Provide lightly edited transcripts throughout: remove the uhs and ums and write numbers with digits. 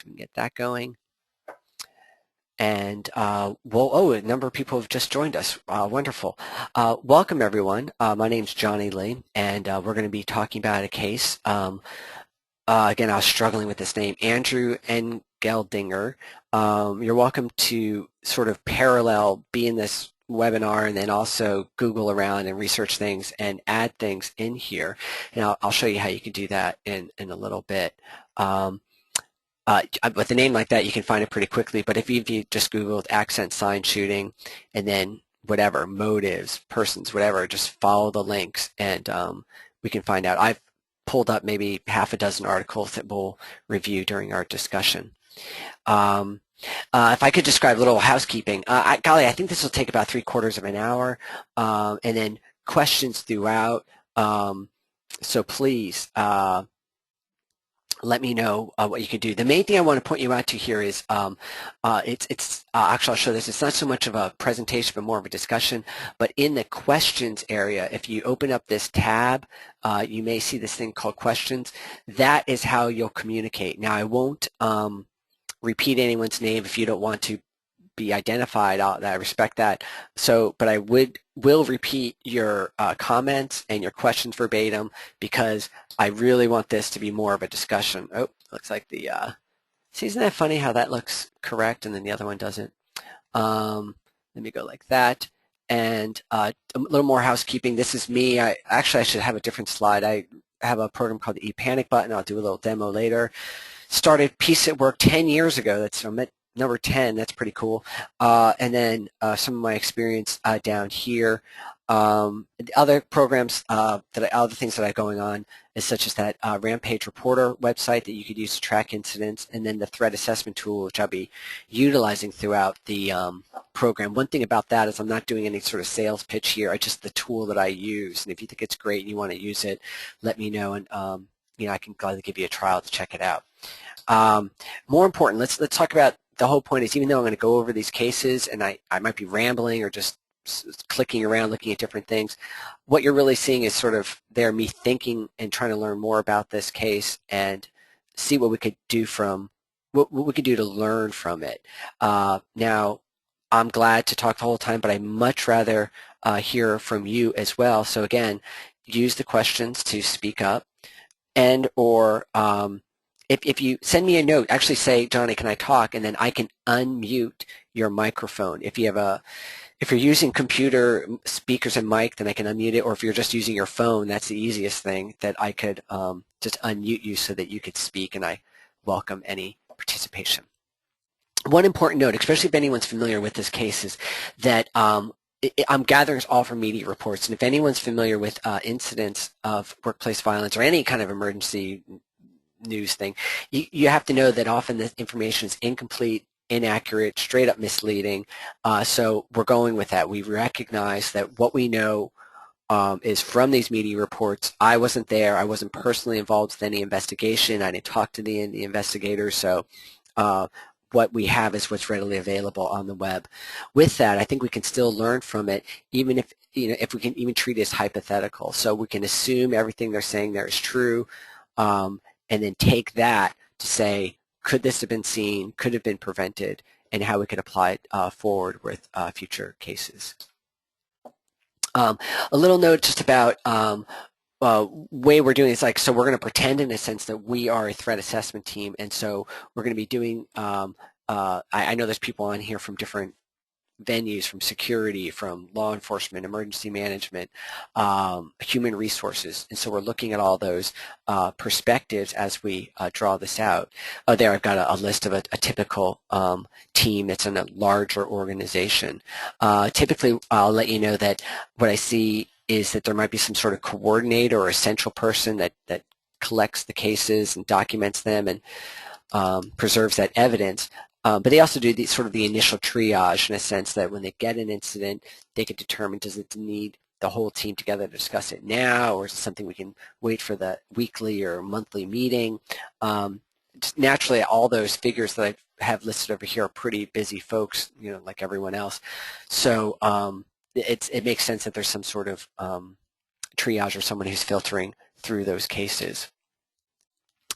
We can get that going. And a number of people have just joined us. Wonderful. Welcome, everyone. My name's Johnny Lee, and we're going to be talking about a case. Again, I was struggling with this name, Andrew Engeldinger. You're welcome to sort of parallel be in this webinar and then also Google around and research things and add things in here. And I'll show you how you can do that in a little bit. With a name like that, you can find it pretty quickly, but if you just Googled accent sign shooting and then whatever, motives, persons, whatever, just follow the links and we can find out. I've pulled up maybe half a dozen articles that we'll review during our discussion. If I could describe a little housekeeping, golly, I think this will take about 3/4 of an hour, and then questions throughout, so please let me know what you can do. The main thing I want to point you out to here is actually I'll show this. It's not so much of a presentation but more of a discussion, but in the questions area, if you open up this tab, you may see this thing called questions. That is how you'll communicate. Now I won't repeat anyone's name if you don't want to be identified. I respect that. But I will repeat your comments and your questions verbatim because I really want this to be more of a discussion. Oh, looks like see, isn't that funny how that looks correct and then the other one doesn't? Let me go like that. And a little more housekeeping. This is me. Actually, I should have a different slide. I have a program called the ePanic button. I'll do a little demo later. Started Peace at Work 10 years ago. That's number 10. That's pretty cool. And then some of my experience down here. The other programs, other things that I have going on is such as that Rampage Reporter website that you could use to track incidents, and then the threat assessment tool, which I'll be utilizing throughout the program. One thing about that is I'm not doing any sort of sales pitch here. It's just the tool that I use, and if you think it's great and you want to use it, let me know, and I can gladly give you a trial to check it out. More important, let's talk about the whole point is even though I'm going to go over these cases and I might be rambling or just clicking around looking at different things, what you're really seeing is sort of me thinking and trying to learn more about this case and see what we could do what we could do to learn from it. Now, I'm glad to talk the whole time, but I'd much rather hear from you as well. So again, use the questions to speak up and or if you send me a note, actually say, Johnny, can I talk? And then I can unmute your microphone. If you're using computer speakers and mic, then I can unmute it. Or if you're just using your phone, that's the easiest thing that I could just unmute you so that you could speak, and I welcome any participation. One important note, especially if anyone's familiar with this case, is that I'm gathering this all from media reports, and if anyone's familiar with incidents of workplace violence or any kind of emergency news thing, you have to know that often the information is incomplete, inaccurate, straight up misleading. So we're going with that. We recognize that what we know is from these media reports. I wasn't there. I wasn't personally involved with any investigation. I didn't talk to the investigators. So what we have is what's readily available on the web. With that, I think we can still learn from it, even if we can even treat it as hypothetical. So we can assume everything they're saying there is true. And then take that to say, could this have been seen, could have been prevented, and how we could apply it forward with future cases. A little note just about way we're doing is so we're going to pretend in a sense that we are a threat assessment team, and so we're going to be doing, I know there's people on here from different venues, from security, from law enforcement, emergency management, human resources, and so we're looking at all those perspectives as we draw this out. There I've got a list of a typical team that's in a larger organization. Typically I'll let you know that what I see is that there might be some sort of coordinator or essential person that collects the cases and documents them and preserves that evidence. But they also do sort of the initial triage in a sense that when they get an incident, they can determine, does it need the whole team together to discuss it now, or is it something we can wait for the weekly or monthly meeting? Just naturally, all those figures that I have listed over here are pretty busy folks, like everyone else. So it makes sense that there's some sort of triage or someone who's filtering through those cases.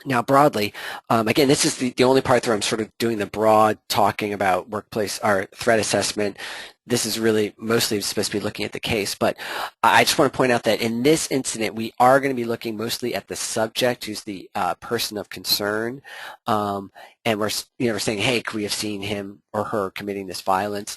Now, broadly, again, this is the only part where I'm sort of doing the broad talking about workplace or threat assessment. This is really mostly supposed to be looking at the case, but I just want to point out that in this incident, we are going to be looking mostly at the subject, who's the person of concern, and we're saying, hey, could we have seen him or her committing this violence?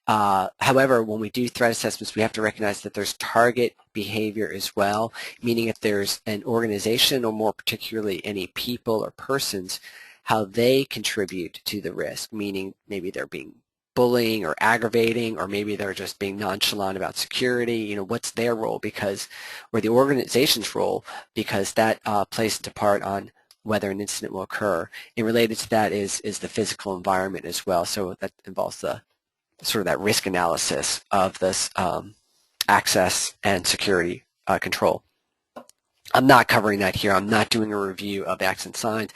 However, when we do threat assessments, we have to recognize that there's target behavior as well, meaning if there's an organization or more particularly any people or persons, how they contribute to the risk, meaning maybe they're being bullying or aggravating, or maybe they're just being nonchalant about security. What's their role, or the organization's role, because that plays into part on whether an incident will occur. And related to that is the physical environment as well. So that involves the sort of that risk analysis of this access and security control. I'm not covering that here. I'm not doing a review of acts and signs.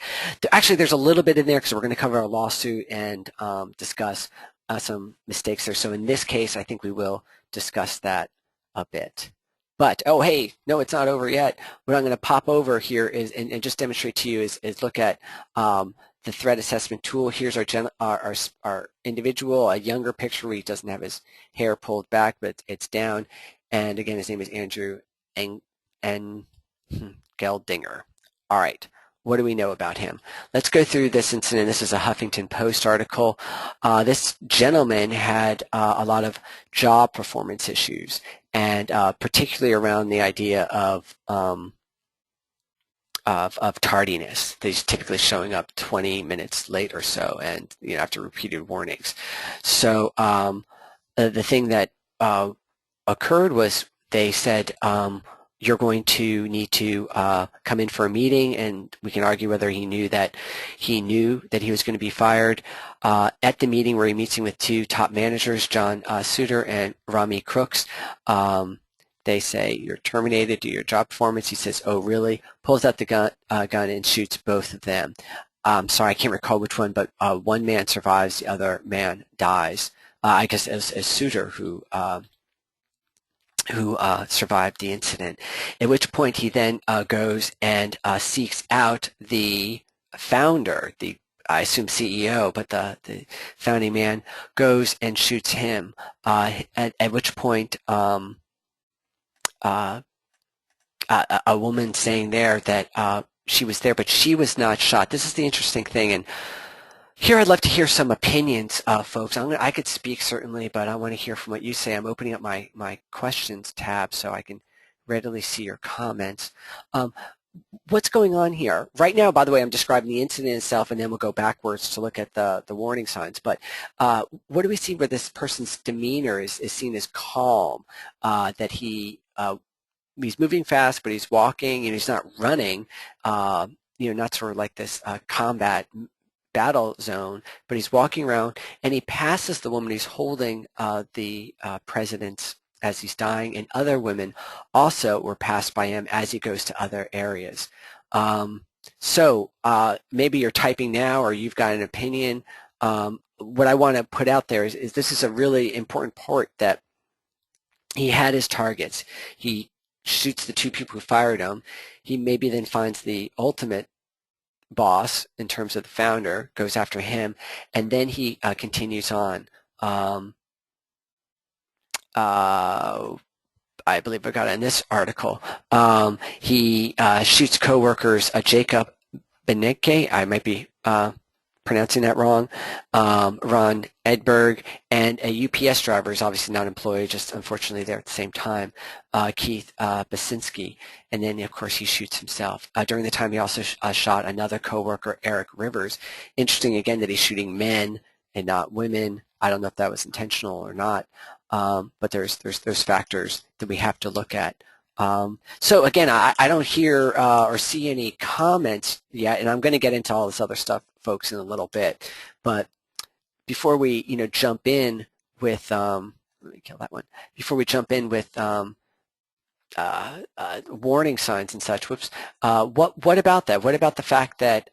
Actually, there's a little bit in there because we're going to cover a lawsuit and discuss some mistakes there. So in this case, I think we will discuss that a bit. But, oh, hey, no, it's not over yet. What I'm going to pop over here is, and just demonstrate to you, is look at the threat assessment tool. Here's our individual, a younger picture where he doesn't have his hair pulled back, but it's down. And again, his name is Andrew Engeldinger. All right, what do we know about him? Let's go through this incident. This is a Huffington Post article. This gentleman had a lot of job performance issues, and particularly around the idea of tardiness. He's typically showing up 20 minutes late or so, and after repeated warnings. So the thing that occurred was they said, you're going to need to come in for a meeting, and we can argue whether he knew that he was going to be fired. At the meeting where he meets with two top managers, John Suter and Rami Crooks, they say, you're terminated due to your job performance. He says, oh, really? Pulls out the gun and shoots both of them. Sorry, I can't recall which one, but one man survives, the other man dies. I guess as Suter, who survived the incident, at which point he then goes and seeks out the founder, I assume CEO, but the founding man goes and shoots him, at which point a woman saying there that she was there, but she was not shot. This is the interesting thing, and here I'd love to hear some opinions, folks. I could speak certainly, but I want to hear from what you say. I'm opening up my questions tab so I can readily see your comments. What's going on here? Right now, by the way, I'm describing the incident itself, and then we'll go backwards to look at the warning signs. But what do we see where this person's demeanor is seen as calm, that he's moving fast, but he's walking, and he's not running, not sort of like this combat battle zone, but he's walking around, and he passes the woman who's holding the president's as he's dying, and other women also were passed by him as he goes to other areas. So maybe you're typing now, or you've got an opinion. What I want to put out there is this is a really important part, that he had his targets. He shoots the two people who fired him. He maybe then finds the ultimate boss in terms of the founder, goes after him, and then he continues on. I believe I got it in this article. He shoots co-workers Jacob Beneke, I might be pronouncing that wrong, Ron Edberg, and a UPS driver is obviously not employed, just unfortunately there at the same time, Keith Basinski, and then of course he shoots himself. During the time he also shot another co-worker, Eric Rivers. Interesting again that he's shooting men and not women. I don't know if that was intentional or not, but there's factors that we have to look at. So again, I don't hear or see any comments yet, and I'm going to get into all this other stuff, folks, in a little bit. But before we, jump in with, let me kill that one. Before we jump in with warning signs and such, whoops. What about that? What about the fact that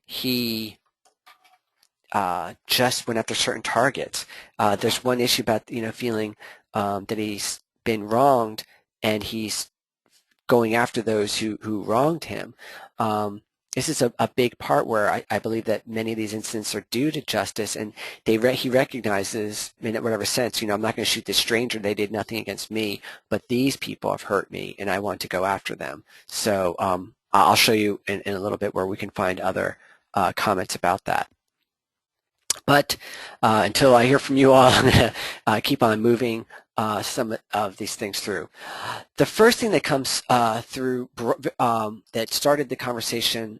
he just went after certain targets? There's one issue about, feeling that he's been wronged, and he's going after those who wronged him. this is a big part where I believe that many of these incidents are due to justice, and he recognizes, in whatever sense, I'm not going to shoot this stranger. They did nothing against me, but these people have hurt me, and I want to go after them. So I'll show you in a little bit where we can find other comments about that. But until I hear from you all, I'm going to keep on moving some of these things through. The first thing that comes through that started the conversation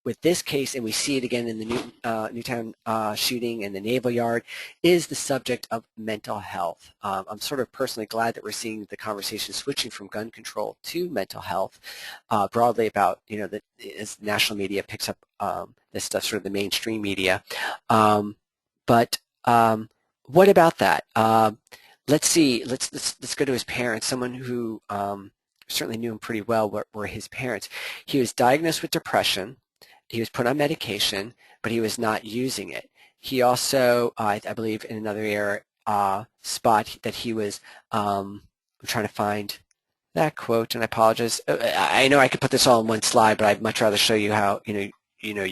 with this case, and we see it again in the Newtown shooting and the Naval Yard, is the subject of mental health. I'm sort of personally glad that we're seeing the conversation switching from gun control to mental health broadly about, as national media picks up this stuff, sort of the mainstream media. But what about that? Let's see. Let's go to his parents. Someone who certainly knew him pretty well were his parents. He was diagnosed with depression. He was put on medication, but he was not using it. He also, I believe, in another spot that he was. I'm trying to find that quote, and I apologize. I know I could put this all in one slide, but I'd much rather show you how you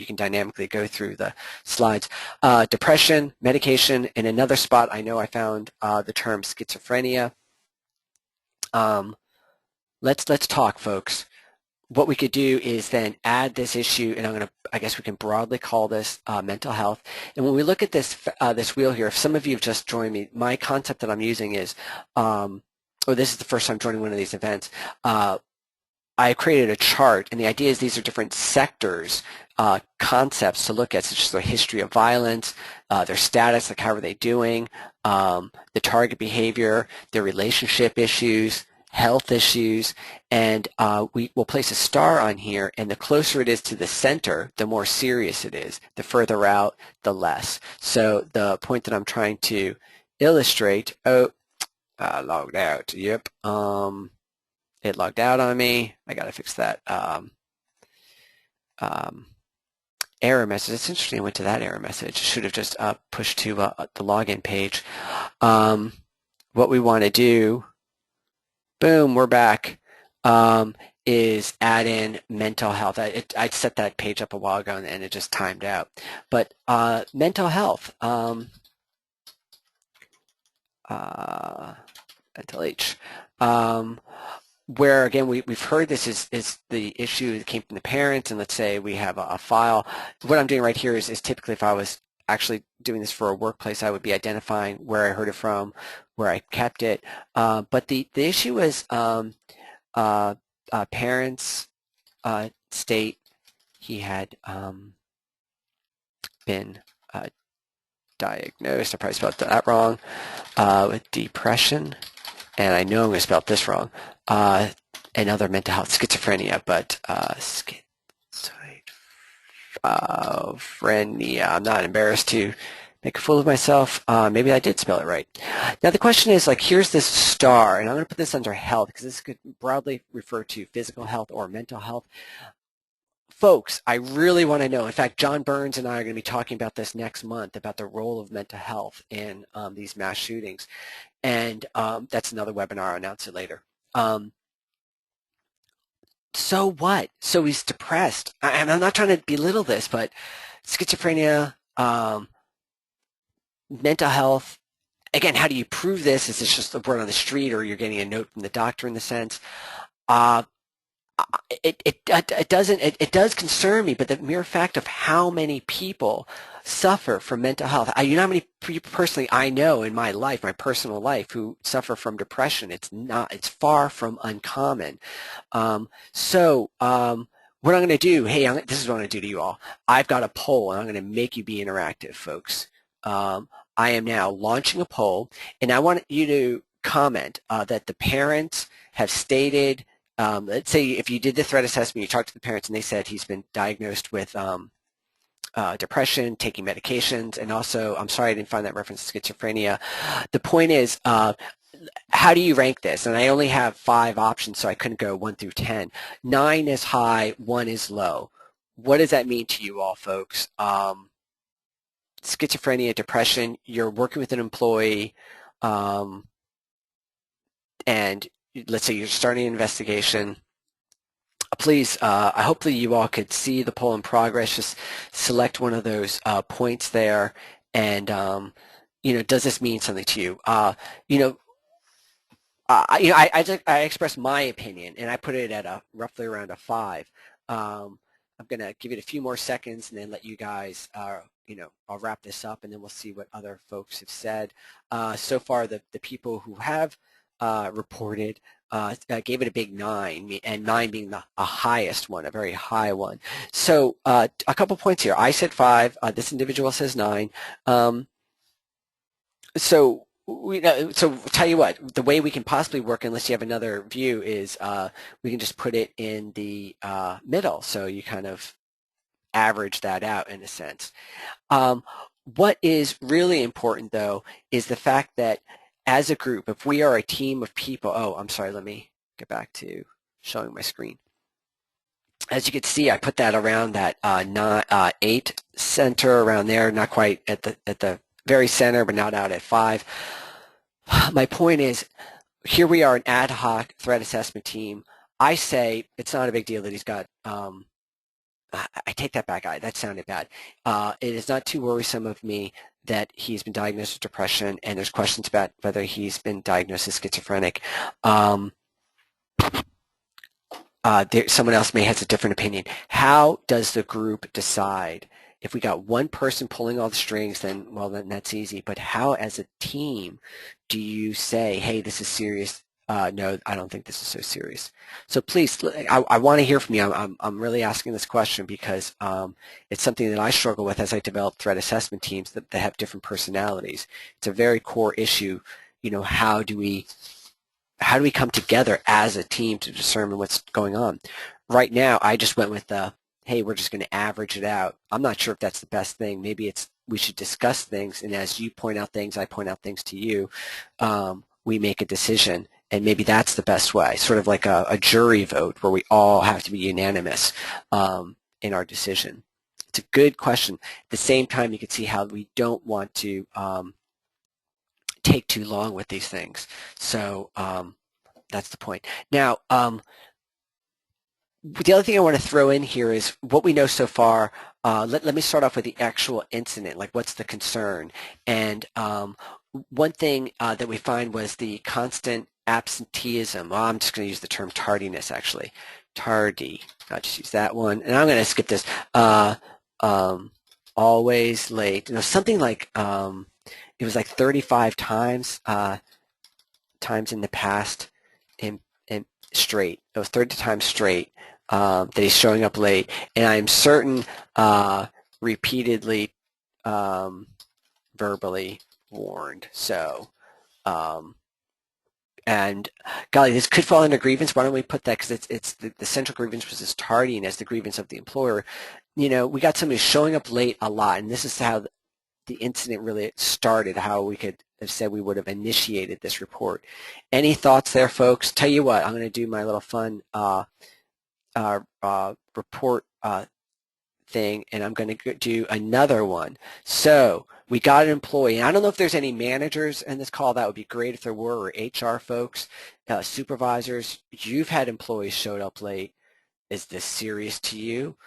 can dynamically go through the slides. Depression, medication. In another spot, I know I found the term schizophrenia. Let's talk, folks. What we could do is then add this issue, and I guess we can broadly call this mental health. And when we look at this this wheel here, if some of you have just joined me, my concept that I'm using is, this is the first time joining one of these events. I created a chart, and the idea is these are different sectors, concepts to look at, such as the history of violence, their status, like how are they doing, the target behavior, their relationship issues, health issues, and we will place a star on here, and the closer it is to the center, the more serious it is. The further out, the less. So the point that I'm trying to illustrate, logged out, yep. It logged out on me. I got to fix that error message. It's interesting I went to that error message. Should have just pushed to the login page. What we want to do, boom, we're back, is add in mental health. I set that page up a while ago and it just timed out. But mental health, mental H. Where, again, we've heard this is the issue that came from the parents, and let's say we have a file. What I'm doing right here is typically, if I was actually doing this for a workplace, I would be identifying where I heard it from, where I kept it. But the issue was parents state he had been diagnosed, I probably spelled that wrong, with depression. And I know I'm going to spell this wrong, and other mental health, schizophrenia, but schizophrenia. I'm not embarrassed to make a fool of myself. Maybe I did spell it right. Now the question is, here's this star, and I'm going to put this under health, because this could broadly refer to physical health or mental health. Folks, I really want to know. In fact, John Burns and I are going to be talking about this next month, about the role of mental health in these mass shootings. And that's another webinar. I'll announce it later. So what? So he's depressed. And I'm not trying to belittle this, but schizophrenia, mental health. Again, how do you prove this? Is this just a word on the street, or you're getting a note from the doctor in the sense? It does concern me, but the mere fact of how many people suffer from mental health. You know how many people personally I know in my life, my personal life, who suffer from depression. It's far from uncommon. So what I'm going to do, this is what I'm going to do to you all. I've got a poll, and I'm going to make you be interactive, folks. I am now launching a poll, and I want you to comment that the parents have stated. Let's say if you did the threat assessment, you talked to the parents, and they said he's been diagnosed with depression, taking medications, and also, I'm sorry I didn't find that reference to schizophrenia. The point is, how do you rank this? And I only have 5 options, so I couldn't go 1 through 10. 9 is high, 1 is low. What does that mean to you all, folks? Schizophrenia, depression, you're working with an employee, and let's say you're starting an investigation, a please, hopefully you all could see the poll in progress. Just select one of those points there, and does this mean something to you? I expressed my opinion, and I put it at roughly around a 5. I'm going to give it a few more seconds and then let you guys, I'll wrap this up, and then we'll see what other folks have said. So far, the people who have reported gave it a big 9, and 9 being a highest one, a very high one. So a couple points here. I said 5. This individual says 9. So tell you what, the way we can possibly work, unless you have another view, is we can just put it in the middle. So you kind of average that out in a sense. What is really important, though, is the fact that as a group, if we are a team of people, I'm sorry, let me get back to showing my screen. As you can see, I put that around that 8 center around there, not quite at the very center, but not out at 5. My point is, here we are, an ad hoc threat assessment team. I say it's not a big deal that he's got, I take that back, that sounded bad. It is not too worrisome of me that he's been diagnosed with depression, and there's questions about whether he's been diagnosed as schizophrenic. Someone else may have a different opinion. How does the group decide? If we got one person pulling all the strings, then that's easy. But how, as a team, do you say, hey, this is serious? No, I don't think this is so serious. So please, I want to hear from you. I'm really asking this question because it's something that I struggle with as I develop threat assessment teams that have different personalities. It's a very core issue. How do we come together as a team to determine what's going on? Right now, I just went with hey, we're just going to average it out. I'm not sure if that's the best thing. Maybe we should discuss things, and as you point out things, I point out things to you. We make a decision, and maybe that's the best way, sort of like a jury vote where we all have to be unanimous in our decision. It's a good question. At the same time, you can see how we don't want to take too long with these things. So that's the point. Now, the other thing I want to throw in here is what we know so far. Let me start off with the actual incident, like what's the concern. And one thing that we find was the constant absenteeism. Well, I'm just going to use the term tardiness, actually. Tardy. I'll just use that one. And I'm going to skip this. Always late. Something like, it was like 35 times in the past in straight. It was 30 times straight. That he's showing up late, and I'm certain repeatedly verbally warned. So, and golly, this could fall under grievance. Why don't we put that, because it's the central grievance was this tardiness, the grievance of the employer. We got somebody showing up late a lot, and this is how the incident really started, how we could have said we would have initiated this report. Any thoughts there, folks? Tell you what, I'm going to do my little fun report thing, and I'm going to do another one. So we got an employee, and I don't know if there's any managers in this call. That would be great if there were, or HR folks, supervisors. You've had employees showed up late. Is this serious to you?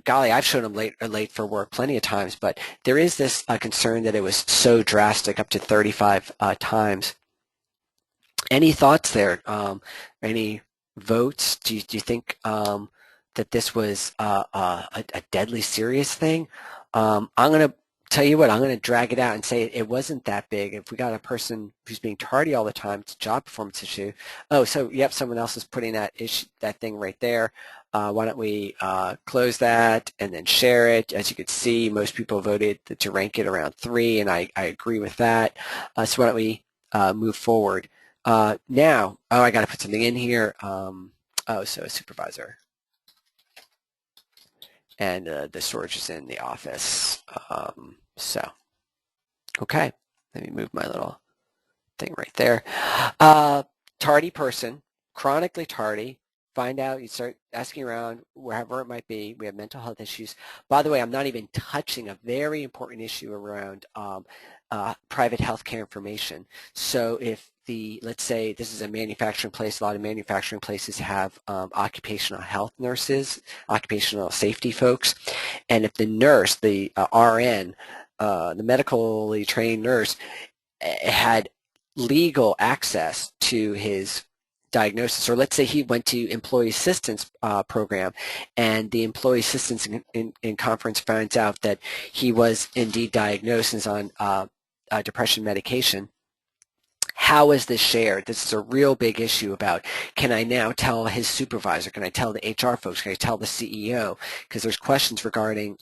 Golly, I've shown them late for work plenty of times, but there is this concern that it was so drastic, up to 35 times. Any thoughts there? Any votes? Do you think that this was a deadly serious thing? I'm going to tell you what, I'm going to drag it out and say it wasn't that big. If we got a person who's being tardy all the time, it's a job performance issue. Oh, so yep, someone else is putting that thing right there. Why don't we close that and then share it? As you can see, most people voted to rank it around 3, and I agree with that. So why don't we move forward? Now, I got to put something in here. So a supervisor. And the storage is in the office. So, okay, let me move my little thing right there. Tardy person, chronically tardy. Find out, you start asking around, wherever it might be. We have mental health issues. By the way, I'm not even touching a very important issue around private healthcare information. So if let's say this is a manufacturing place. A lot of manufacturing places have occupational health nurses, occupational safety folks, and if the nurse, the RN, the medically trained nurse, had legal access to his diagnosis, or let's say he went to employee assistance program, and the employee assistance in conference finds out that he was indeed diagnosed and is on depression medication. How is this shared? This is a real big issue about, can I now tell his supervisor? Can I tell the HR folks? Can I tell the CEO? Because there's questions regarding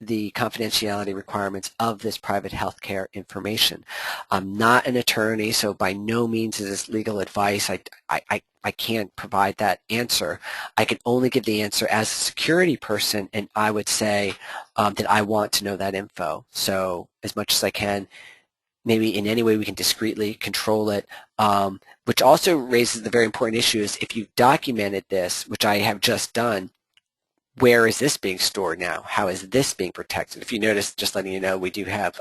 the confidentiality requirements of this private healthcare information. I'm not an attorney, so by no means is this legal advice. I can't provide that answer. I can only give the answer as a security person, and I would say that I want to know that info. So as much as I can, maybe in any way we can discreetly control it, which also raises the very important issue is if you've documented this, which I have just done, where is this being stored now? How is this being protected? If you notice, just letting you know, we do have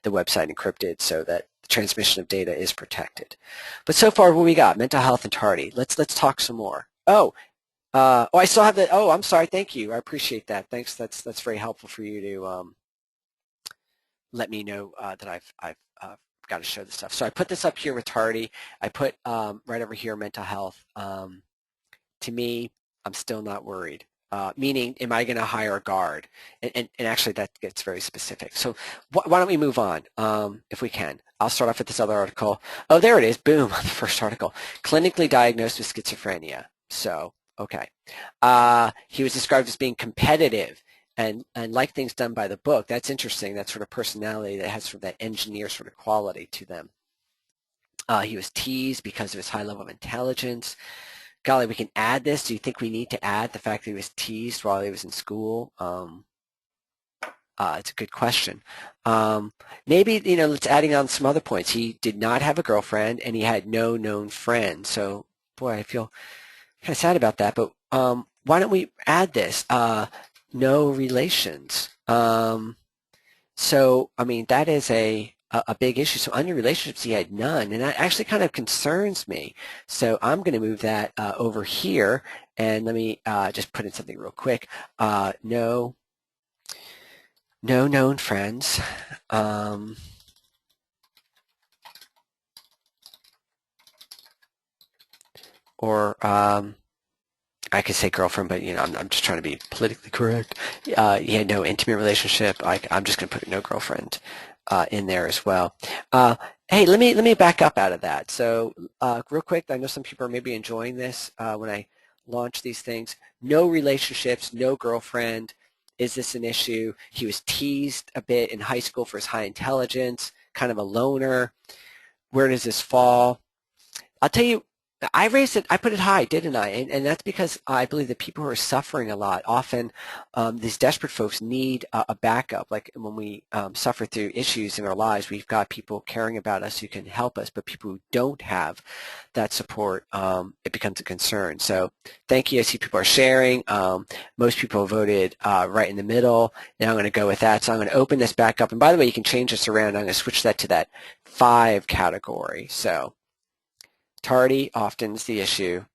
the website encrypted so that the transmission of data is protected. But so far, what we got? Mental health and tardy. Let's talk some more. I still have the. Oh, I'm sorry. Thank you. I appreciate that. Thanks. That's very helpful for you to let me know that I've got to show this stuff. So I put this up here with tardy. I put right over here mental health. To me, I'm still not worried. Meaning, am I going to hire a guard? And actually, that gets very specific. So why don't we move on, if we can? I'll start off with this other article. Oh, there it is. Boom, the first article. Clinically diagnosed with schizophrenia. So, okay. He was described as being competitive and like things done by the book. That's interesting. That sort of personality that has sort of that engineer sort of quality to them. He was teased because of his high level of intelligence. Golly, we can add this. Do you think we need to add the fact that he was teased while he was in school? It's a good question. Maybe, let's adding on some other points. He did not have a girlfriend, and he had no known friends. So, boy, I feel kind of sad about that. But why don't we add this? No relations. So, I mean, that is a big issue. So under relationships, he had none, and that actually kind of concerns me. So I'm going to move that over here, and let me just put in something real quick. No known friends. Or I could say girlfriend, but I'm just trying to be politically correct. He had no intimate relationship. I'm just going to put no girlfriend in there as well. Hey, let me back up out of that. So real quick, I know some people are maybe enjoying this when I launch these things. No relationships, no girlfriend. Is this an issue? He was teased a bit in high school for his high intelligence, kind of a loner. Where does this fall? I'll tell you, I raised it, I put it high, didn't I? And that's because I believe that people who are suffering a lot, often these desperate folks need a backup. Like when we suffer through issues in our lives, we've got people caring about us who can help us, but people who don't have that support, it becomes a concern. So thank you. I see people are sharing. Most people voted right in the middle. Now I'm going to go with that. So I'm going to open this back up. And by the way, you can change this around. I'm going to switch that to that 5 category. So tardy often is the issue.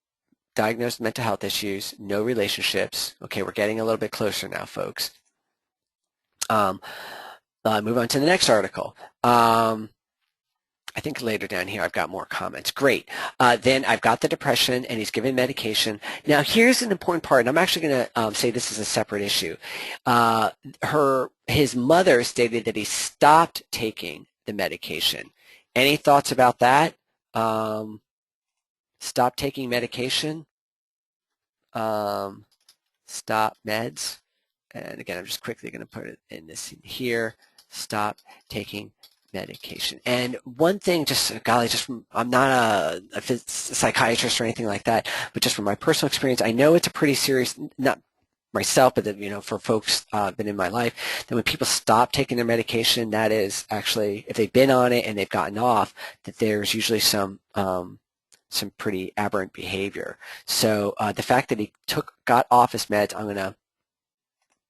Diagnosed mental health issues, no relationships. Okay, we're getting a little bit closer now, folks. Move on to the next article. I think later down here I've got more comments. Great. Then I've got the depression, and he's given medication. Now here's an important part, and I'm actually going to say this is a separate issue. His mother stated that he stopped taking the medication. Any thoughts about that? Stop taking medication, stop meds, and again, I'm just quickly going to put it in this here, stop taking medication. And one thing, golly, I'm not a psychiatrist or anything like that, but just from my personal experience, I know it's a pretty serious, not myself, but for folks been in my life, that when people stop taking their medication, that is actually, if they've been on it and they've gotten off, that there's usually some pretty aberrant behavior. So the fact that he got off his meds, I'm going to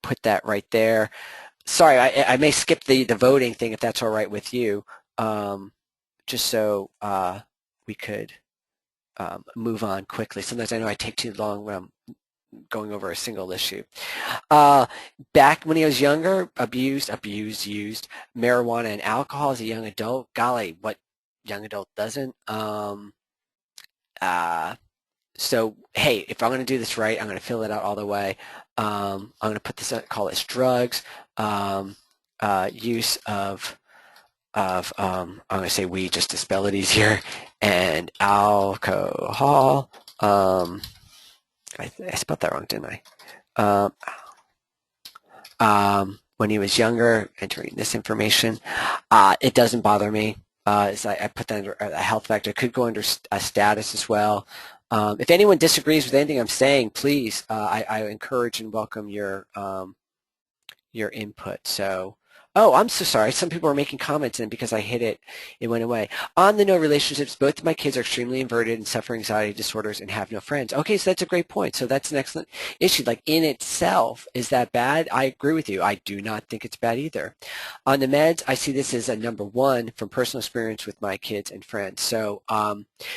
put that right there. Sorry, I may skip the voting thing if that's all right with you. just so we could move on quickly. Sometimes I know I take too long going over a single issue. Back when he was younger, used marijuana and alcohol as a young adult. Golly, what young adult doesn't? So, hey, if I'm going to do this right, I'm going to fill it out all the way. I'm going to put this, call this drugs, use of I'm going to say weed just to spell it easier, and alcohol. I spelled that wrong, didn't I? When he was younger, entering this information. It doesn't bother me. I put that under a health factor. It could go under a status as well. If anyone disagrees with anything I'm saying, please, I encourage and welcome your input. So, oh, I'm so sorry. Some people are making comments, and because I hit it, it went away. On the no relationships, both of my kids are extremely inverted and suffer anxiety disorders and have no friends. Okay, so that's a great point. So that's an excellent issue. Like in itself, is that bad? I agree with you. I do not think it's bad either. On the meds, I see this as a number one from personal experience with my kids and friends. So,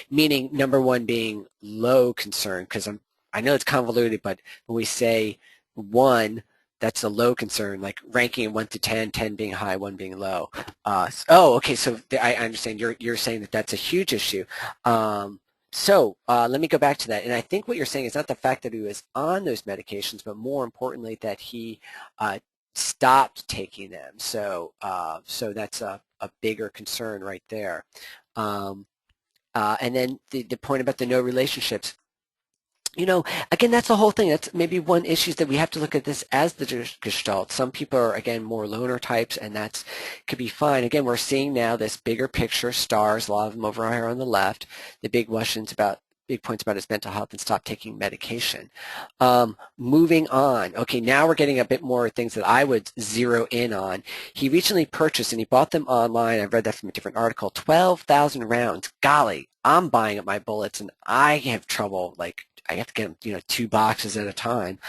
meaning number one being low concern, because I know it's convoluted, but when we say one, that's a low concern, like ranking it 1 to 10, 10 being high, 1 being low. Okay, so I understand you're saying that that's a huge issue. Let me go back to that. And I think what you're saying is not the fact that he was on those medications, but more importantly that he stopped taking them. So that's a bigger concern right there. And then the point about the no relationships. You know, again, that's the whole thing. That's maybe one issue that we have to look at this as the gestalt. Some people are, again, more loner types, and that's could be fine. Again, we're seeing now this bigger picture, stars, a lot of them over here on the left, the big points about his mental health and stop taking medication. Moving on. Okay, now we're getting a bit more things that I would zero in on. He recently purchased, and he bought them online. I've read that from a different article, 12,000 rounds. Golly, I'm buying up my bullets, and I have trouble, like, I have to get them, 2 boxes at a time.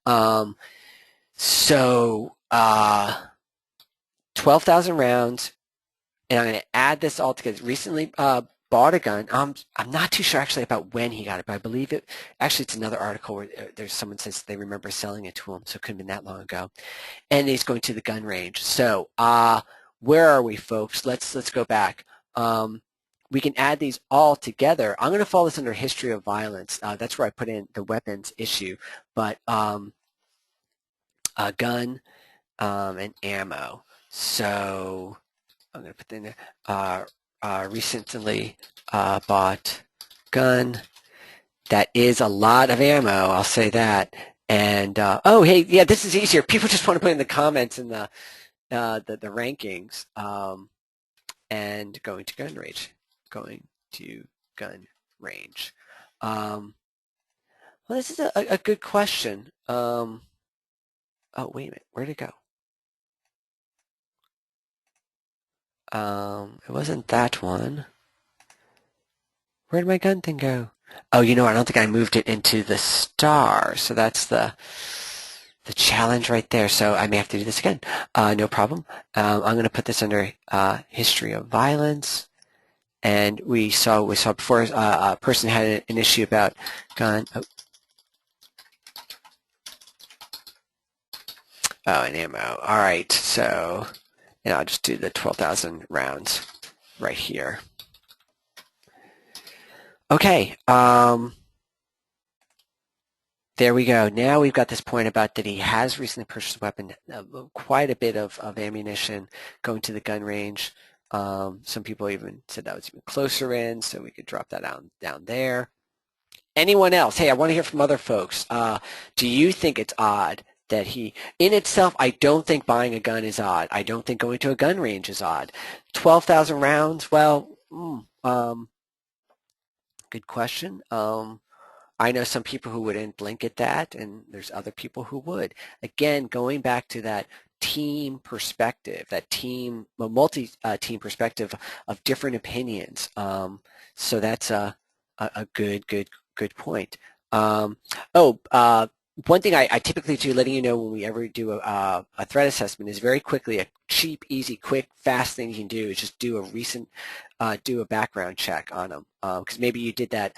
12,000 rounds, and I'm going to add this all together. Recently bought a gun. I'm not too sure actually about when he got it, but I believe it. Actually, it's another article where there's someone says they remember selling it to him, so it couldn't have been that long ago. And he's going to the gun range. So where are we, folks? Let's go back. We can add these all together. I'm going to follow this under history of violence. That's where I put in the weapons issue, but gun and ammo. So I'm going to put in there. Recently bought gun. That is a lot of ammo. I'll say that. And oh, hey, yeah, this is easier. People just want to put in the comments and the rankings. And going to gun range. Going to gun range. Well, this is a good question. Oh, wait a minute. Where'd it go? It wasn't that one. Where'd my gun thing go? Oh, I don't think I moved it into the star. So that's the challenge right there. So I may have to do this again. No problem. I'm going to put this under history of violence. And we saw before a person had an issue about gun. Oh, and ammo. All right. So, and I'll just do the 12,000 rounds right here. Okay. There we go. Now we've got this point about that he has recently purchased a weapon, quite a bit of ammunition going to the gun range. Some people even said that was even closer in, so we could drop that down there. Anyone else? Hey, I want to hear from other folks. Do you think it's odd that he, in itself, I don't think buying a gun is odd. I don't think going to a gun range is odd. 12,000 rounds? Well, good question. I know some people who wouldn't blink at that, and there's other people who would. Again, going back to that team perspective, that multi-team perspective of different opinions. So that's a good point. one thing I typically do, letting you know when we ever do a threat assessment, is very quickly a cheap, easy, quick, fast thing you can do is just do a background check on them, because maybe you did that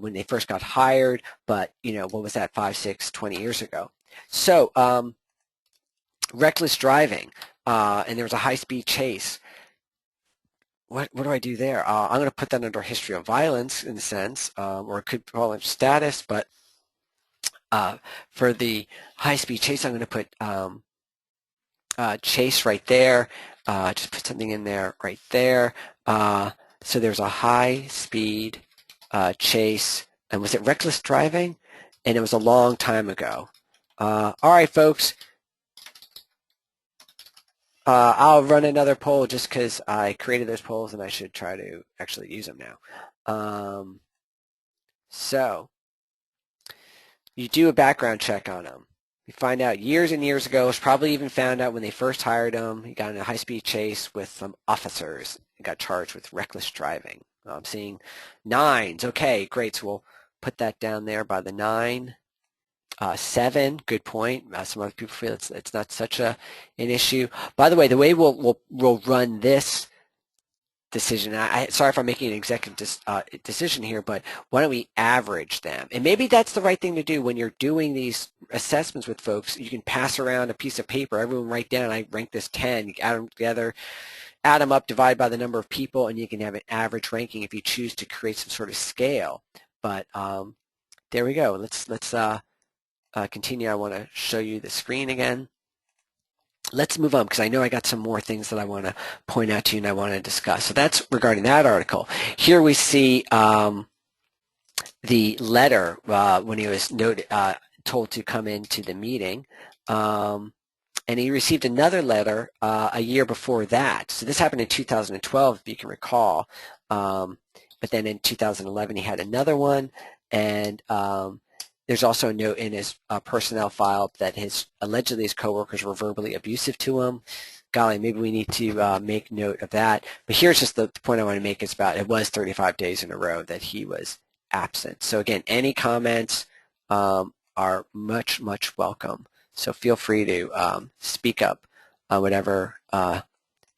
when they first got hired, but what was that, 5, 6, 20 years ago? So reckless driving, and there was a high-speed chase. What do I do there? I'm going to put that under history of violence in a sense, or it could fall under status, but for the high-speed chase, I'm going to put chase right there. Just put something in there right there. So there's a high-speed chase, and was it reckless driving? And it was a long time ago. All right, folks. I'll run another poll just because I created those polls, and I should try to actually use them now. So you do a background check on them. You find out years and years ago, it's probably even found out when they first hired him, he got in a high-speed chase with some officers and got charged with reckless driving. I'm seeing 9s. Okay, great. So we'll put that down there by the 9. 7, good point. Some other people feel it's not such an issue. By the way we'll run this decision. Sorry if I'm making an executive decision here, but why don't we average them? And maybe that's the right thing to do when you're doing these assessments with folks. You can pass around a piece of paper. Everyone write down, I rank this 10. You add them together, add them up, divide by the number of people, and you can have an average ranking if you choose to create some sort of scale. But there we go. Let's continue. I want to show you the screen again. Let's move on because I know I got some more things that I want to point out to you and I want to discuss. So that's regarding that article. Here we see the letter when he was told to come into the meeting. And he received another letter a year before that. So this happened in 2012, if you can recall. But then in 2011, he had another one. And there's also a note in his personnel file that allegedly his coworkers were verbally abusive to him. Golly, maybe we need to make note of that. But here's just the point I want to make is about it was 35 days in a row that he was absent. So again, any comments are much, much welcome. So feel free to speak up whatever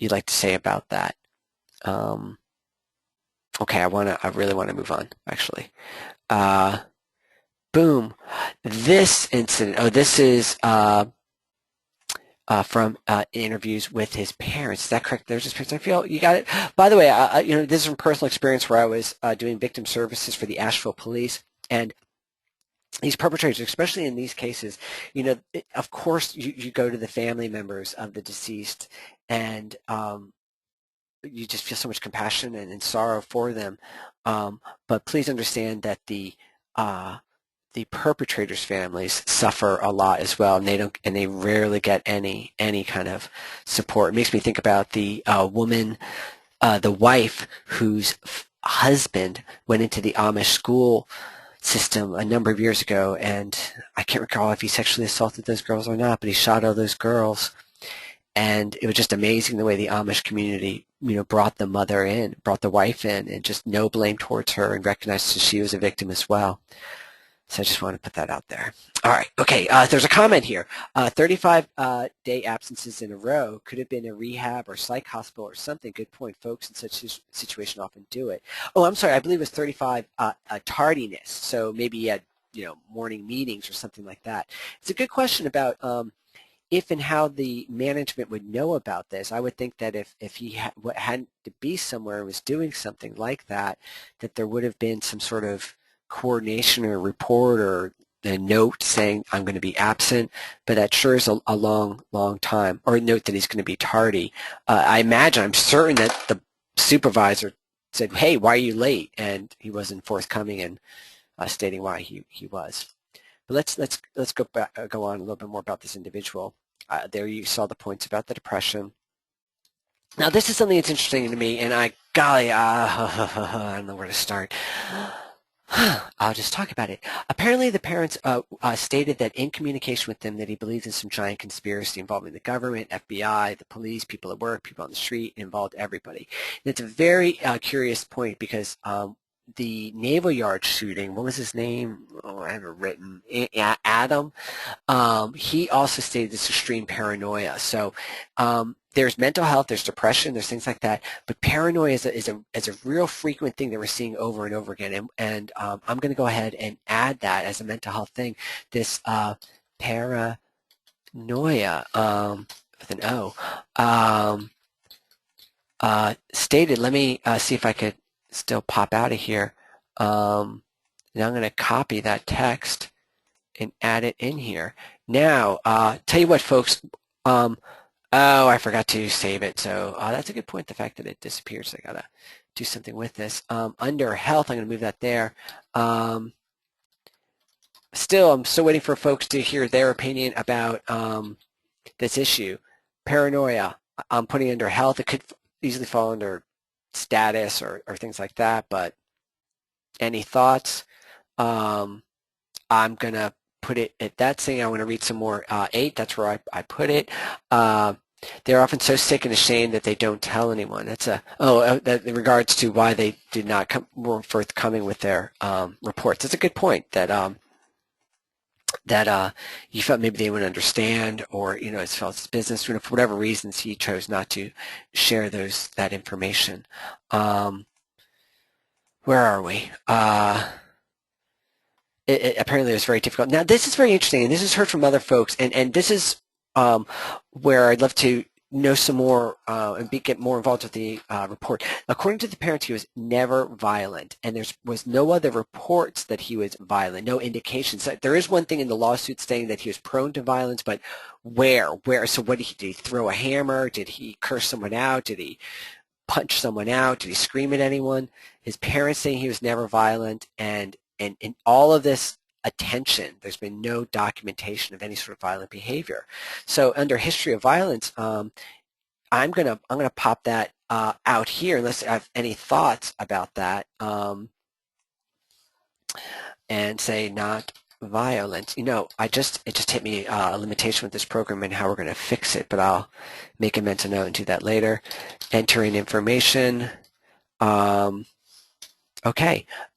you'd like to say about that. Okay, I really want to move on, actually. Boom. This incident, this is from interviews with his parents. Is that correct? There's his parents. I feel you got it. By the way, this is from personal experience where I was doing victim services for the Asheville police, and these perpetrators, especially in these cases, of course you go to the family members of the deceased, and you just feel so much compassion and sorrow for them. But please understand that the perpetrators' families suffer a lot as well, and they rarely get any kind of support. It makes me think about the woman, the wife whose husband went into the Amish school system a number of years ago, and I can't recall if he sexually assaulted those girls or not, but he shot all those girls. And it was just amazing the way the Amish community, brought the wife in, and just no blame towards her and recognized that she was a victim as well. So I just want to put that out there. All right. Okay. There's a comment here. 35-day absences in a row could have been a rehab or psych hospital or something. Good point. Folks in such a situation often do it. Oh, I'm sorry. I believe it was 35 tardiness. So maybe he had, morning meetings or something like that. It's a good question about if and how the management would know about this. I would think that if he hadn't to be somewhere and was doing something like that, that there would have been some sort of coordination or report or a note saying I'm going to be absent, but that sure is a long time, or a note that he's going to be tardy. I'm certain that the supervisor said, hey, why are you late? And he wasn't forthcoming in stating why he was. But let's go on a little bit more about this individual. There you saw the points about the depression. Now this is something that's interesting to me, and I don't know where to start. I'll just talk about it. Apparently the parents stated that in communication with him that he believed in some giant conspiracy involving the government, FBI, the police, people at work, people on the street, involved everybody. And it's a very curious point because the Naval Yard shooting, what was his name? Oh, I have it written. Adam. He also stated this extreme paranoia. So there's mental health, there's depression, there's things like that, but paranoia is a real frequent thing that we're seeing over and over again. And I'm going to go ahead and add that as a mental health thing. This paranoia with an O stated. Let me see if I could still pop out of here. Now I'm going to copy that text and add it in here. Now, tell you what, folks. Oh, I forgot to save it. So that's a good point, the fact that it disappeared. So I got to do something with this. Under health, I'm going to move that there. Still, I'm still waiting for folks to hear their opinion about this issue. Paranoia, I'm putting under health. It could easily fall under status or things like that, but any thoughts? I'm going to put it at that thing. I want to read some more. 8, that's where I put it. They're often so sick and ashamed that they don't tell anyone. That's that in regards to why they did not were forthcoming with their reports. That's a good point. That you felt maybe they wouldn't understand, or it felt it's business. For whatever reasons, he chose not to share that information. Where are we? Apparently it was very difficult. Now, this is very interesting, and this is heard from other folks, and this is where I'd love to know some more and get more involved with the report. According to the parents, he was never violent, and there was no other reports that he was violent, no indications. There is one thing in the lawsuit saying that he was prone to violence, but where? So what did he throw a hammer? Did he curse someone out? Did he punch someone out? Did he scream at anyone? His parents saying he was never violent, and in all of this attention, there's been no documentation of any sort of violent behavior. So under history of violence, I'm gonna pop that out here unless I have any thoughts about that, and say not violent. it just hit me a limitation with this program and how we're going to fix it, but I'll make a mental note and do that later. Entering information. Okay.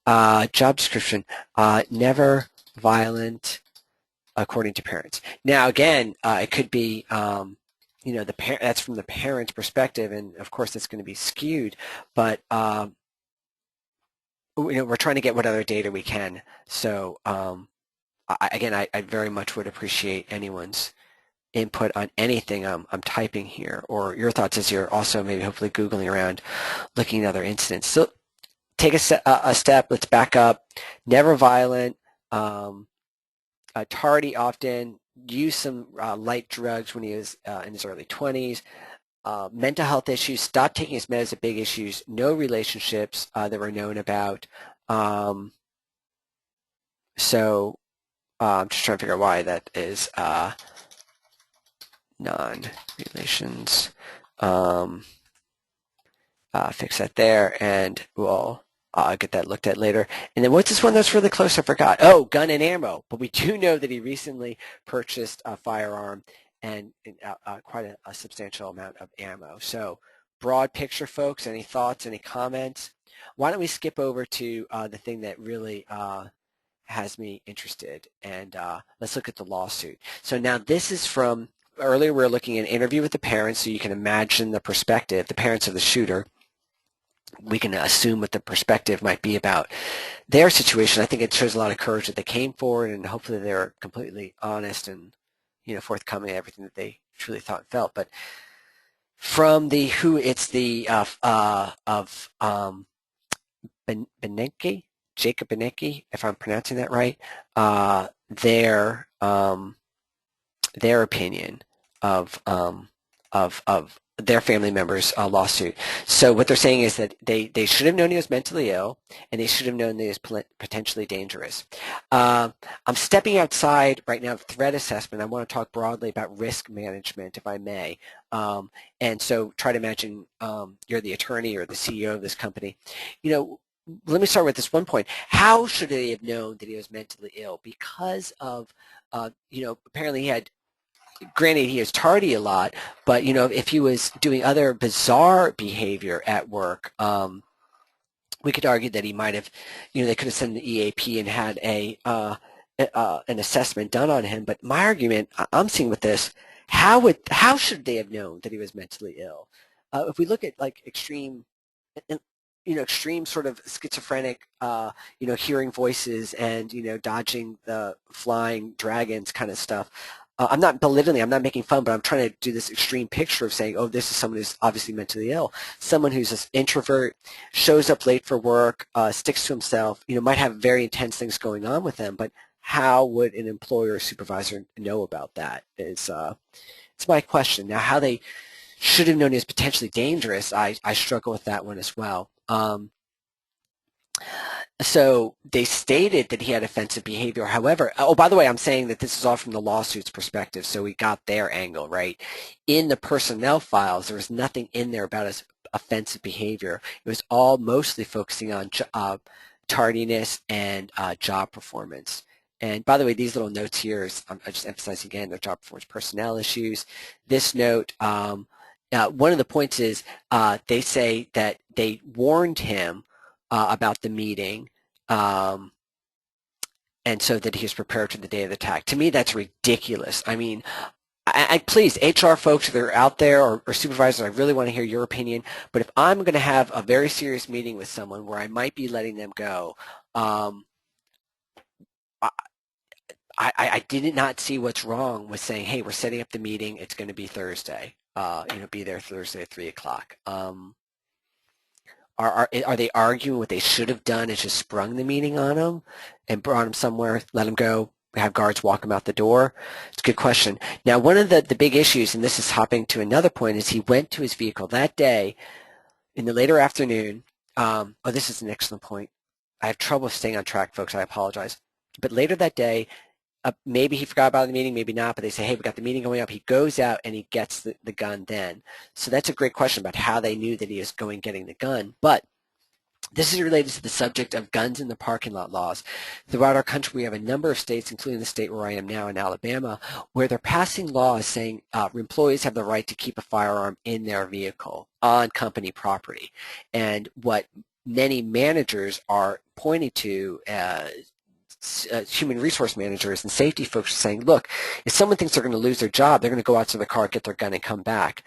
Job description. Never violent, according to parents. Now, again, it could be, that's from the parent's perspective, and of course, it's going to be skewed. But we're trying to get what other data we can. So, I very much would appreciate anyone's input on anything I'm typing here, or your thoughts as you're also maybe hopefully Googling around, looking at other incidents. So, take a step. Let's back up. Never violent. Tardy often. Used some light drugs when he was in his early 20s. Mental health issues. Stopped taking his meds at big issues. No relationships that were known about. So I'm just trying to figure out why that is non-relations. Fix that there, and we'll get that looked at later. And then what's this one that's really close? I forgot. Oh, gun and ammo. But we do know that he recently purchased a firearm and quite a substantial amount of ammo. So broad picture, folks. Any thoughts, any comments? Why don't we skip over to the thing that really has me interested, and let's look at the lawsuit. So now this is from, earlier we were looking at an interview with the parents, so you can imagine the perspective, the parents of the shooter. We can assume what the perspective might be about their situation. I think it shows a lot of courage that they came forward, and hopefully they're completely honest and forthcoming in everything that they truly thought and felt. But from the it's the Benecke, Jacob Benecke, if I'm pronouncing that right, their opinion of their family members' lawsuit. So what they're saying is that they should have known he was mentally ill, and they should have known that he was potentially dangerous. I'm stepping outside right now of threat assessment. I want to talk broadly about risk management, if I may. And so try to imagine you're the attorney or the CEO of this company. Let me start with this one point. How should they have known that he was mentally ill? Because of, apparently he had, granted he was tardy a lot, but, if he was doing other bizarre behavior at work, we could argue that he might have, they could have sent an EAP and had an assessment done on him. But my argument I'm seeing with this, how should they have known that he was mentally ill? If we look at like extreme sort of schizophrenic, hearing voices and, dodging the flying dragons kind of stuff. I'm not belittling, I'm not making fun, but I'm trying to do this extreme picture of saying, oh, this is someone who's obviously mentally ill. Someone who's an introvert, shows up late for work, sticks to himself, might have very intense things going on with them, but how would an employer or supervisor know about that it's my question. Now, how they should have known he was potentially dangerous, I struggle with that one as well. So they stated that he had offensive behavior. However, oh, by the way, I'm saying that this is all from the lawsuit's perspective, so we got their angle, right? In the personnel files, there was nothing in there about his offensive behavior. It was all mostly focusing on tardiness and job performance. And by the way, these little notes here, I'm just emphasizing again, their job performance personnel issues. This note, one of the points is they say that they warned him about the meeting, and so that he was prepared for the day of the attack. To me, that's ridiculous. I mean, please, HR folks that are out there or supervisors, I really want to hear your opinion. But if I'm going to have a very serious meeting with someone where I might be letting them go, I did not see what's wrong with saying, hey, we're setting up the meeting. It's going to be Thursday. Be there Thursday at 3 o'clock. Are they arguing what they should have done is just sprung the meeting on him and brought him somewhere, let him go, have guards walk him out the door? It's a good question. Now, one of the big issues, and this is hopping to another point, is he went to his vehicle that day in the later afternoon. This is an excellent point. I have trouble staying on track, folks. I apologize. But later that day, maybe he forgot about the meeting, maybe not, but they say, hey, we got the meeting going up. He goes out and he gets the gun then. So that's a great question about how they knew that he was getting the gun. But this is related to the subject of guns in the parking lot laws. Throughout our country, we have a number of states, including the state where I am now in Alabama, where they're passing laws saying employees have the right to keep a firearm in their vehicle on company property. And what many managers are pointing to human resource managers and safety folks are saying, look, if someone thinks they're going to lose their job, they're going to go out to the car, get their gun, and come back.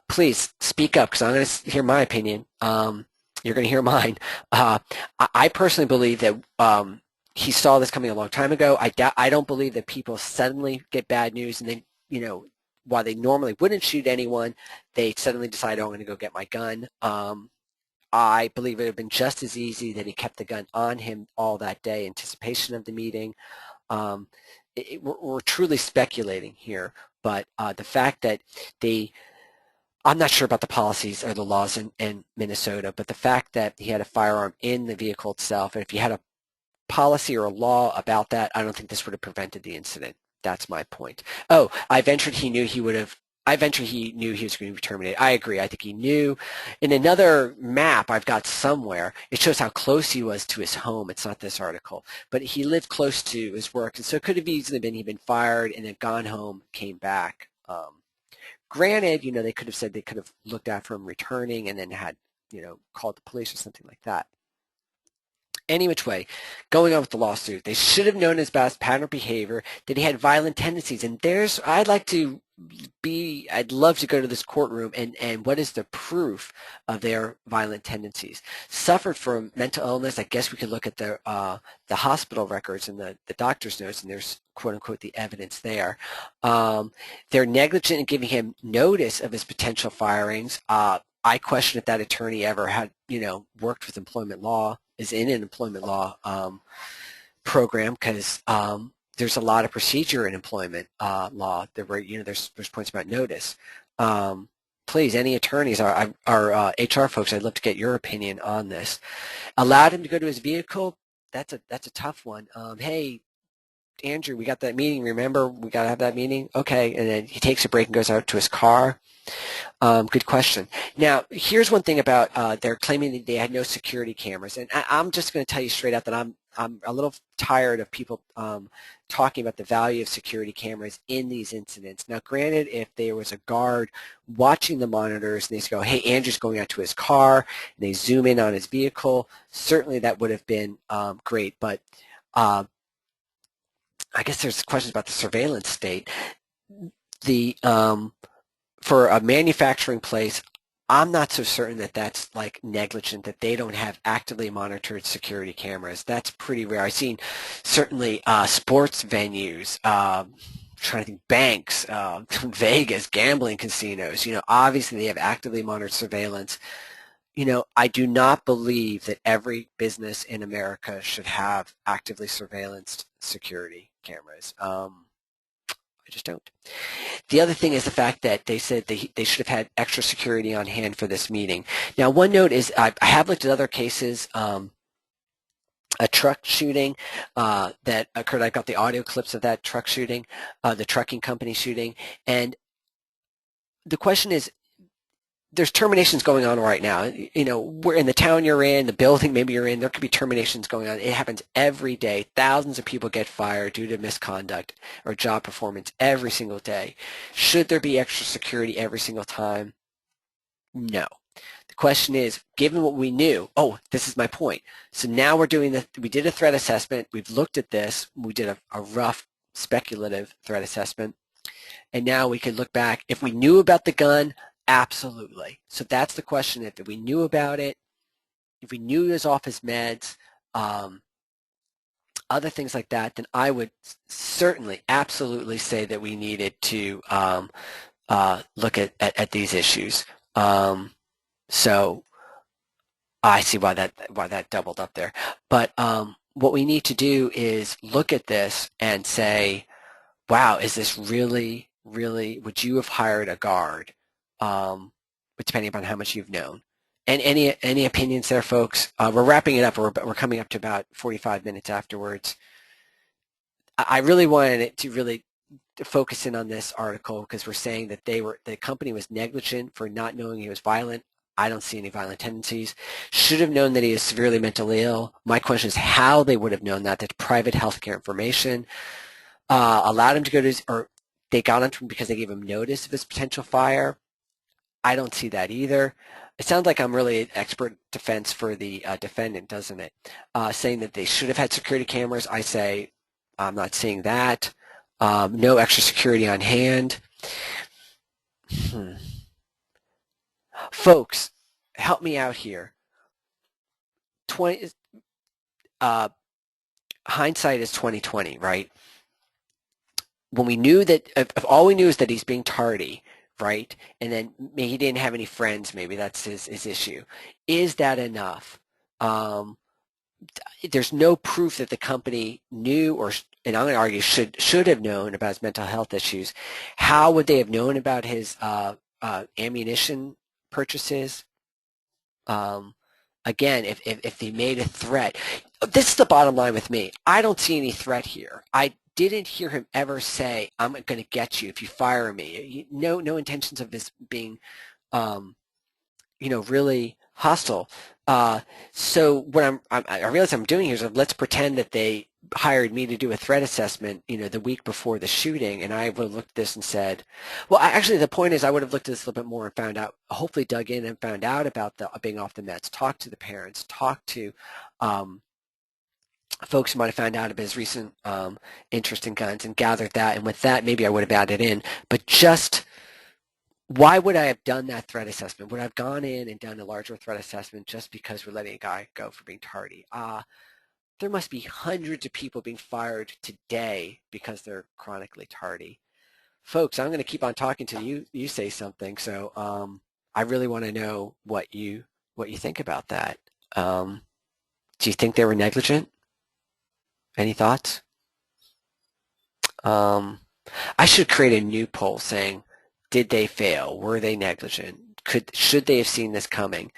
Please speak up, because I'm going to hear my opinion. You're going to hear mine. I personally believe that he saw this coming a long time ago. I don't believe that people suddenly get bad news and then, while they normally wouldn't shoot anyone, they suddenly decide, oh, I'm going to go get my gun. I believe it would have been just as easy that he kept the gun on him all that day in anticipation of the meeting. We're truly speculating here, but the fact that I'm not sure about the policies or the laws in Minnesota, but the fact that he had a firearm in the vehicle itself, and if you had a policy or a law about that, I don't think this would have prevented the incident. That's my point. Oh, I ventured he knew he was going to be terminated. I agree. I think he knew. In another map I've got somewhere, it shows how close he was to his home. It's not this article, but he lived close to his work, and so it could have easily been he'd been fired and then gone home, came back. Granted, they could have said they could have looked after him returning and then had, called the police or something like that. Any which way, going on with the lawsuit, they should have known his past pattern of behavior, that he had violent tendencies. And I'd love to go to this courtroom and what is the proof of their violent tendencies? Suffered from mental illness. I guess we could look at the hospital records and the doctor's notes, and there's quote unquote the evidence there. They're negligent in giving him notice of his potential firings. I question if that attorney ever had, worked with employment law, is in an employment law program, because there's a lot of procedure in employment law. There's points about notice. Please, any attorneys or HR folks, I'd love to get your opinion on this. Allowed him to go to his vehicle. That's a tough one. Hey, Andrew, we got that meeting. Remember, we got to have that meeting. Okay, and then he takes a break and goes out to his car. Good question. Now, here's one thing about they're claiming that they had no security cameras, and I'm just going to tell you straight out that I'm a little tired of people talking about the value of security cameras in these incidents. Now, granted, if there was a guard watching the monitors and they go, hey, Andrew's going out to his car, and they zoom in on his vehicle, certainly that would have been great. But I guess there's questions about the surveillance state. For a manufacturing place, I'm not so certain that that's like negligent, that they don't have actively monitored security cameras. That's pretty rare. I've seen certainly sports venues, trying to think, banks, Vegas, gambling casinos, obviously they have actively monitored surveillance. I do not believe that every business in America should have actively surveillanced security cameras. I just don't. The other thing is the fact that they said they should have had extra security on hand for this meeting. Now, one note is I have looked at other cases, a truck shooting that occurred. I've got the audio clips of that truck shooting, the trucking company shooting. And the question is, there's terminations going on right now. We're in the town you're in, the building maybe you're in, there could be terminations going on. It happens every day. Thousands of people get fired due to misconduct or job performance every single day. Should there be extra security every single time? No. The question is, given what we knew, this is my point. So now we did a threat assessment. We've looked at this. We did a rough speculative threat assessment. And now we can look back. If we knew about the gun, absolutely. So that's the question. If we knew about it, if we knew he was off his meds, other things like that, then I would certainly, absolutely say that we needed to look at these issues. So I see why that doubled up there. But what we need to do is look at this and say, wow, is this really, would you have hired a guard? Depending upon how much you've known. And any opinions there, folks? We're wrapping it up. We're coming up to about 45 minutes afterwards. I really wanted it to really focus in on this article because we're saying that the company was negligent for not knowing he was violent. I don't see any violent tendencies. Should have known that he is severely mentally ill. My question is how they would have known that. That's private healthcare information. Allowed him to go to or they got him because they gave him notice of his potential fire. I don't see that either. It sounds like I'm really an expert defense for the defendant, doesn't it? Saying that they should have had security cameras, I say I'm not seeing that. No extra security on hand. Folks, help me out here. Hindsight is 2020, right? When we knew that, if all we knew is that he's being tardy, right? And then he didn't have any friends, maybe that's his issue. Is that enough? There's no proof that the company knew and I'm going to argue should have known about his mental health issues. How would they have known about his ammunition purchases? Again, if they made a threat, this is the bottom line with me. I don't see any threat here. I didn't hear him ever say, I'm going to get you if you fire me. No intentions of this being, really hostile. So what I realize I'm doing here is let's pretend that they hired me to do a threat assessment, the week before the shooting, and I would have looked at this and said, well, actually the point is I would have looked at this a little bit more and found out, hopefully dug in and found out about the being off the meds, talked to the parents, talked to folks who might have found out about his recent interest in guns and gathered that, and with that maybe I would have added in, but just why would I have done that threat assessment? Would I have gone in and done a larger threat assessment just because we're letting a guy go for being tardy? There must be hundreds of people being fired today because they're chronically tardy. Folks, I'm going to keep on talking till you say something. So I really want to know what you think about that. Do you think they were negligent? Any thoughts? I should create a new poll saying, did they fail? Were they negligent? Should they have seen this coming?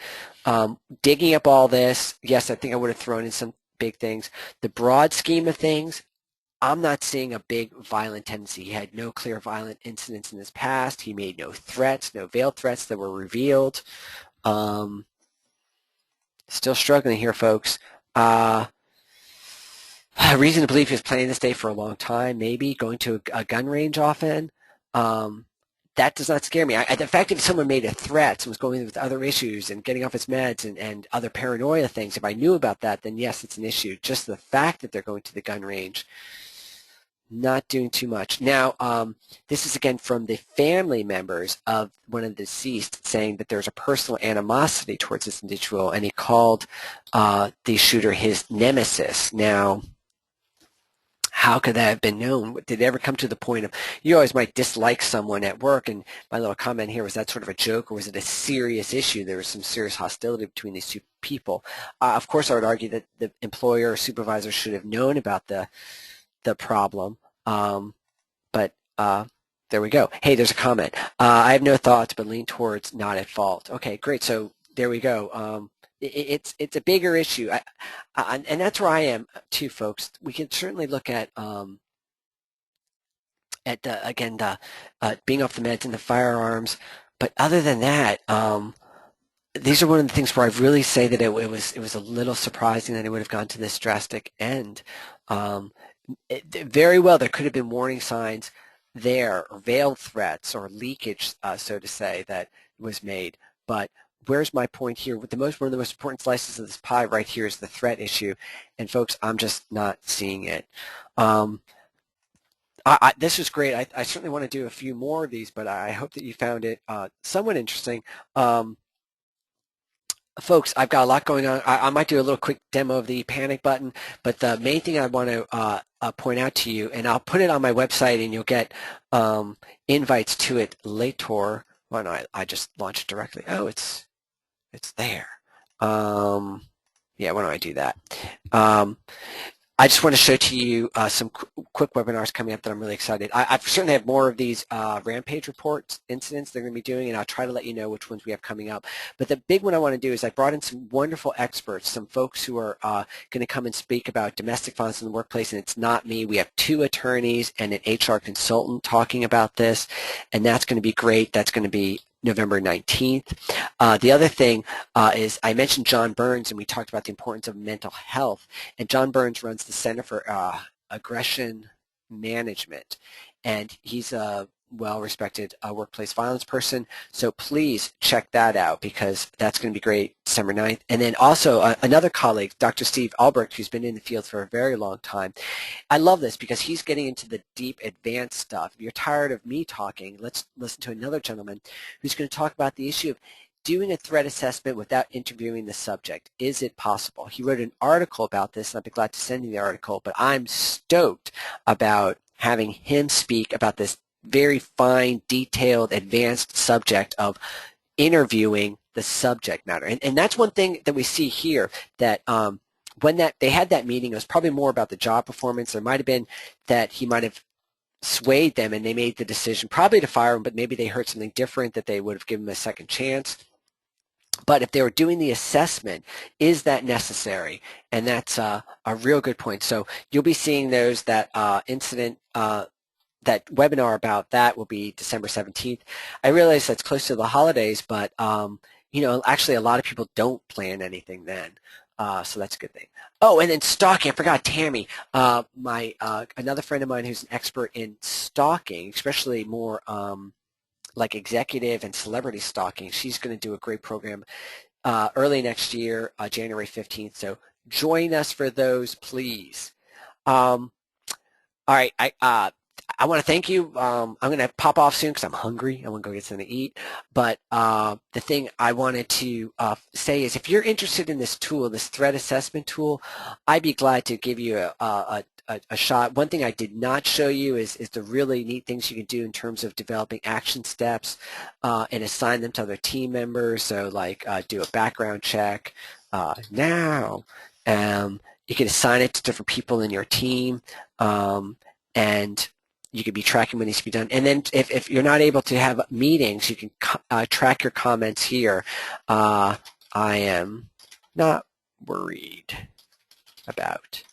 Digging up all this, yes, I think I would have thrown in some big things. The broad scheme of things, I'm not seeing a big violent tendency. He had no clear violent incidents in his past. He made no threats, no veiled threats that were revealed. Still struggling here, folks. Reason to believe he was planning to stay for a long time, maybe going to a gun range often. That does not scare me. The fact that if someone made a threat and was going with other issues and getting off his meds and other paranoia things, if I knew about that, then yes, it's an issue. Just the fact that they're going to the gun range, not doing too much. Now, this is again from the family members of one of the deceased saying that there's a personal animosity towards this individual, and he called the shooter his nemesis. Now, how could that have been known? Did it ever come to the point of, you always might dislike someone at work, and my little comment here, was that sort of a joke, or was it a serious issue? There was some serious hostility between these two people. Of course, I would argue that the employer or supervisor should have known about the problem, but there we go. Hey, there's a comment. I have no thoughts, but lean towards not at fault. Okay, great. So there we go. It's a bigger issue, and that's where I am too, folks. We can certainly look at again being off the meds and the firearms, but other than that, these are one of the things where I really say that it was a little surprising that it would have gone to this drastic end. Very well, there could have been warning signs there, or veiled threats, or leakage, so to say, that was made, but where's my point here? One of the most important slices of this pie right here is the threat issue, and folks, I'm just not seeing it. This was great. I certainly want to do a few more of these, but I hope that you found it somewhat interesting. Folks, I've got a lot going on. I might do a little quick demo of the panic button, but the main thing I want to point out to you, and I'll put it on my website, and you'll get invites to it later. Why not? I just launched it directly. Oh, it's there. Yeah, why don't I do that? I just want to show to you some quick webinars coming up that I'm really excited. I certainly have more of these Rampage reports, incidents they're going to be doing, and I'll try to let you know which ones we have coming up. But the big one I want to do is I brought in some wonderful experts, some folks who are going to come and speak about domestic violence in the workplace, and it's not me. We have 2 attorneys and an HR consultant talking about this, and that's going to be great. That's going to be November 19th. The other thing is I mentioned John Burns, and we talked about the importance of mental health. And John Burns runs the Center for Aggression Management, and he's a well-respected workplace violence person. So please check that out, because that's going to be great, December 9th. And then also another colleague, Dr. Steve Albrecht, who's been in the field for a very long time. I love this because he's getting into the deep, advanced stuff. If you're tired of me talking, let's listen to another gentleman who's going to talk about the issue of doing a threat assessment without interviewing the subject. Is it possible? He wrote an article about this, and I'd be glad to send you the article, but I'm stoked about having him speak about this very fine, detailed, advanced subject of interviewing the subject matter. And that's one thing that we see here, that when they had that meeting, it was probably more about the job performance. There might have been that he might have swayed them and they made the decision probably to fire him, but maybe they heard something different that they would have given him a second chance. But if they were doing the assessment, is that necessary? And that's a real good point. So you'll be seeing those, that incident, that webinar about that will be December 17th. I realize that's close to the holidays, but you know, actually a lot of people don't plan anything then. So that's a good thing. Oh, and then stalking. I forgot Tammy, another friend of mine who's an expert in stalking, especially more like executive and celebrity stalking. She's going to do a great program early next year, January 15th. So join us for those, please. All right, I want to thank you. I'm going to pop off soon because I'm hungry. I want to go get something to eat. But the thing I wanted to say is, if you're interested in this tool, this threat assessment tool, I'd be glad to give you a shot. One thing I did not show you is the really neat things you can do in terms of developing action steps and assign them to other team members. So like do a background check now. You can assign it to different people in your team, and you could be tracking what needs to be done. And then if you're not able to have meetings, you can track your comments here. I am not worried about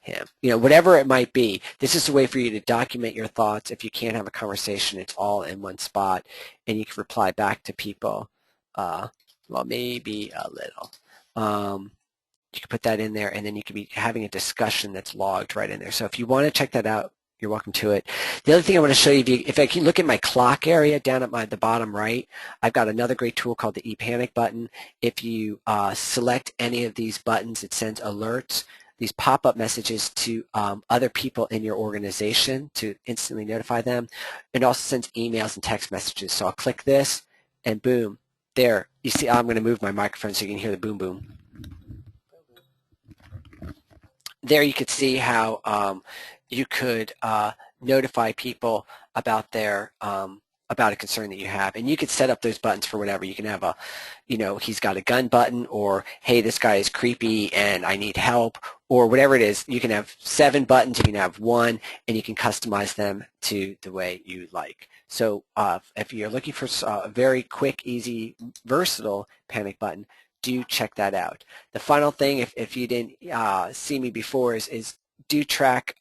him. You know, whatever it might be, this is a way for you to document your thoughts. If you can't have a conversation, it's all in one spot, and you can reply back to people, well, maybe a little. You can put that in there, and then you could be having a discussion that's logged right in there. So if you want to check that out, you're welcome to it. The other thing I want to show you, if I can look at my clock area down at the bottom right, I've got another great tool called the ePanic button. If you select any of these buttons, it sends alerts, these pop-up messages to other people in your organization to instantly notify them. It also sends emails and text messages. So I'll click this, and boom, there. You see, I'm going to move my microphone so you can hear the boom, boom. There you could see how you could notify people about their about a concern that you have, and you could set up those buttons for whatever. You can have a, he's got a gun button, or hey, this guy is creepy and I need help, or whatever it is. You can have 7 buttons, you can have 1, and you can customize them to the way you like. So if you're looking for a very quick, easy, versatile panic button, do check that out. The final thing, if you didn't see me before, is do track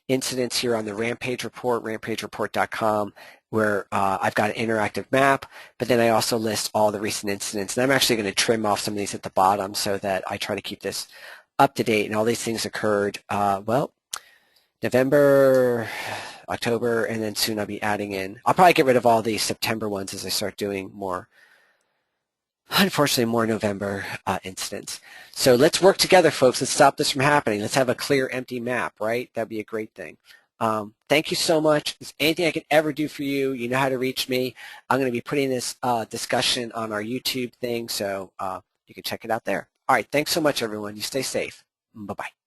incidents here on the Rampage report, rampagereport.com, where I've got an interactive map, but then I also list all the recent incidents. And I'm actually going to trim off some of these at the bottom so that I try to keep this up to date. And all these things occurred, November, October, and then soon I'll be adding in. I'll probably get rid of all the September ones as I start doing more, unfortunately, more November incidents. So let's work together, folks. Let's stop this from happening. Let's have a clear, empty map, right? That'd be a great thing. Thank you so much. If there's anything I can ever do for you, you know how to reach me. I'm going to be putting this discussion on our YouTube thing, so you can check it out there. All right. Thanks so much, everyone. You stay safe. Bye-bye.